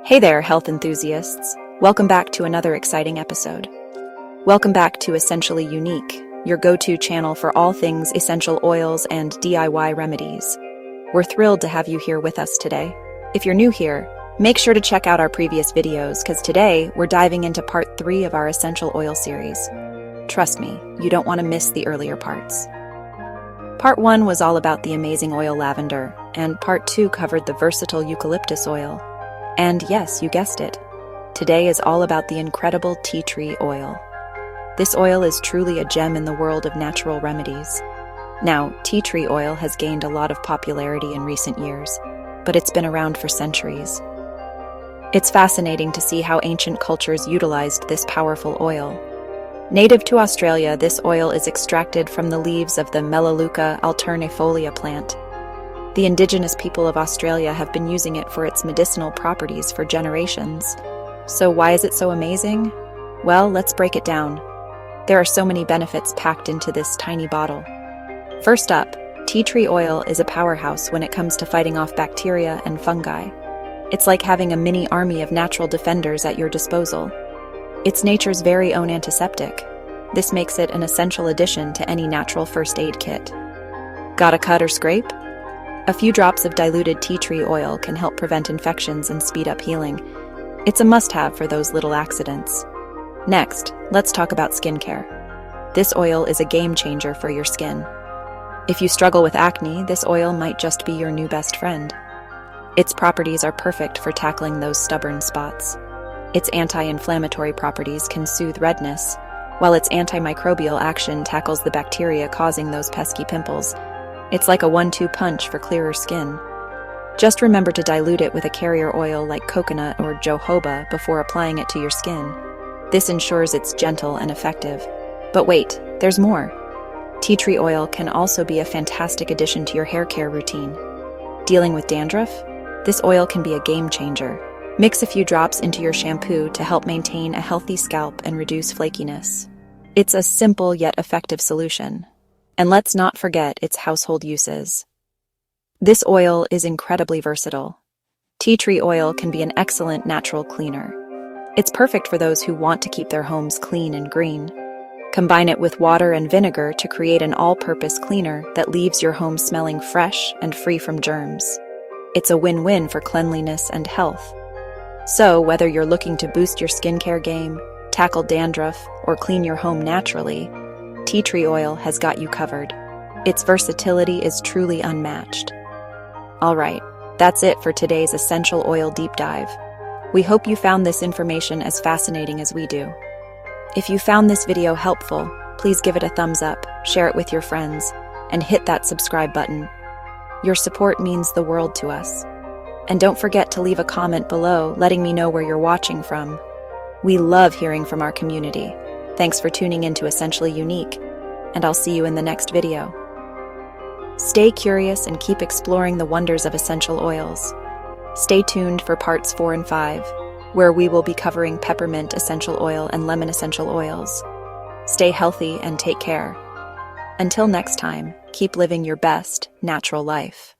Hey there, health enthusiasts. Welcome back to another exciting episode. Welcome back to Essentially Unique, your go-to channel for all things essential oils and DIY remedies. We're thrilled to have you here with us today. If you're new here, make sure to check out our previous videos because today we're diving into part 3 of our essential oil series. Trust me, you don't want to miss the earlier parts. Part 1 was all about the amazing oil lavender, and part 2 covered the versatile eucalyptus oil. And yes, you guessed it. Today is all about the incredible tea tree oil. This oil is truly a gem in the world of natural remedies. Now, tea tree oil has gained a lot of popularity in recent years, but it's been around for centuries. It's fascinating to see how ancient cultures utilized this powerful oil. Native to Australia, this oil is extracted from the leaves of the Melaleuca alternifolia plant. The indigenous people of Australia have been using it for its medicinal properties for generations. So why is it so amazing? Well, let's break it down. There are so many benefits packed into this tiny bottle. First up, tea tree oil is a powerhouse when it comes to fighting off bacteria and fungi. It's like having a mini army of natural defenders at your disposal. It's nature's very own antiseptic. This makes it an essential addition to any natural first aid kit. Got a cut or scrape? A few drops of diluted tea tree oil can help prevent infections and speed up healing. It's a must-have for those little accidents. Next, let's talk about skincare. This oil is a game changer for your skin. If you struggle with acne, this oil might just be your new best friend. Its properties are perfect for tackling those stubborn spots. Its anti-inflammatory properties can soothe redness, while its antimicrobial action tackles the bacteria causing those pesky pimples. It's like a 1-2 punch for clearer skin. Just remember to dilute it with a carrier oil like coconut or jojoba before applying it to your skin. This ensures it's gentle and effective. But wait, there's more. Tea tree oil can also be a fantastic addition to your hair care routine. Dealing with dandruff? This oil can be a game changer. Mix a few drops into your shampoo to help maintain a healthy scalp and reduce flakiness. It's a simple yet effective solution. And let's not forget its household uses. This oil is incredibly versatile. Tea tree oil can be an excellent natural cleaner. It's perfect for those who want to keep their homes clean and green. Combine it with water and vinegar to create an all-purpose cleaner that leaves your home smelling fresh and free from germs. It's a win-win for cleanliness and health. So, whether you're looking to boost your skincare game, tackle dandruff, or clean your home naturally, tea tree oil has got you covered. Its versatility is truly unmatched. Alright, that's it for today's essential oil deep dive. We hope you found this information as fascinating as we do. If you found this video helpful, please give it a thumbs up, share it with your friends, and hit that subscribe button. Your support means the world to us. And don't forget to leave a comment below letting me know where you're watching from. We love hearing from our community. Thanks for tuning in to Essentially Unique, and I'll see you in the next video. Stay curious and keep exploring the wonders of essential oils. Stay tuned for parts 4 and 5, where we will be covering peppermint essential oil and lemon essential oils. Stay healthy and take care. Until next time, keep living your best natural life.